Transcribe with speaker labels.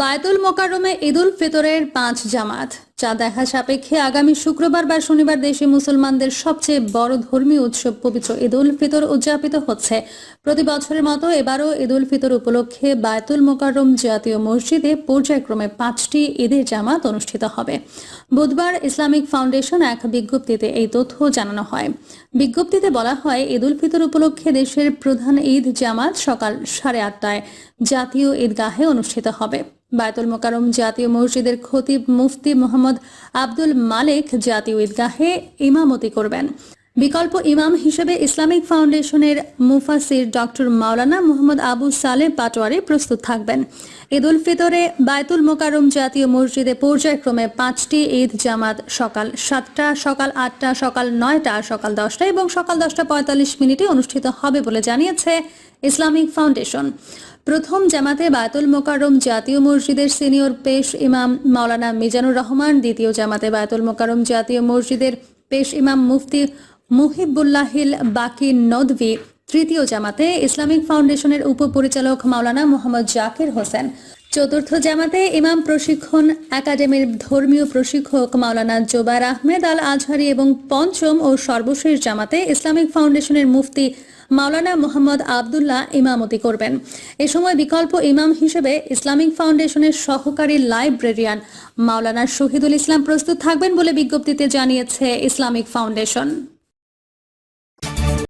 Speaker 1: বায়তুল মোকাররমে ঈদুল ফিতরের 5 জামাত যা দেখা সাপেক্ষে আগামী শুক্রবার বা শনিবার দেশে মুসলমানদের সবচেয়ে বড় ধর্মীয় উৎসব পবিত্র ঈদুল ফিতর উদযাপিত হচ্ছে। প্রতি বছরের মতো এবারও ঈদুল ফিতর উপলক্ষে বায়তুল মোকাররম জাতীয় মসজিদে পর্যায়ক্রমে 5টি ঈদের জামাত অনুষ্ঠিত হবে। বুধবার ইসলামিক ফাউন্ডেশন এক বিজ্ঞপ্তিতে এই তথ্য জানানো হয়। বিজ্ঞপ্তিতে বলা হয়, ঈদুল ফিতর উপলক্ষে দেশের প্রধান ঈদ জামাত সকাল 8:30টায় জাতীয় ঈদগাহে অনুষ্ঠিত হবে। বায়তুল মোকাররম জাতীয় মসজিদের খতিব মুফতি মোহাম্মদ আব্দুল মালেক জাতীয় ঈদগাহে ইমামতি করবেন। বিকল্প ইমাম হিসেবে ইসলামিক ফাউন্ডেশনের মুফাসির ডক্টর মাওলানা মোহাম্মদ আবু সালেহ পাটোয়ারি প্রস্তুত থাকবেন। ঈদুল ফিতরে বায়তুল মোকাররম জাতীয় মসজিদে পর্যায়ক্রমে 5টি ঈদ জামাত সকাল 7টা, সকাল 8টা, সকাল 9টা, সকাল 10টা এবং সকাল 10:45 অনুষ্ঠিত হবে বলে জানিয়েছে ইসলামিক ফাউন্ডেশন। প্রথম জামাতে বায়তুল মোকাররম জাতীয় মসজিদের সিনিয়র পেশ ইমাম মাওলানা মিজানুর রহমান, দ্বিতীয় জামাতে বায়তুল মোকাররম জাতীয় মসজিদের পেশ ইমাম মুফতি মুহিবুল্লাহিল বাকি নদভী, তৃতীয় জামাতে ইসলামিক ফাউন্ডেশনের উপপরিচালক মাওলানা মোহাম্মদ জাকির হোসেন, চতুর্থ জামাতে ইমাম প্রশিক্ষণ একাডেমির ধর্মীয় প্রশিক্ষক মাওলানা জোবায়ের আহমেদ আল আজহারি এবং পঞ্চম ও সর্বশেষ জামাতে ইসলামিক ফাউন্ডেশনের মুফতি মাওলানা মোহাম্মদ আবদুল্লাহ ইমামতি করবেন। এ সময় বিকল্প ইমাম হিসেবে ইসলামিক ফাউন্ডেশনের সহকারী লাইব্রেরিয়ান মাওলানা শহীদুল ইসলাম প্রস্তুত থাকবেন বলে বিজ্ঞপ্তিতে জানিয়েছে ইসলামিক ফাউন্ডেশন।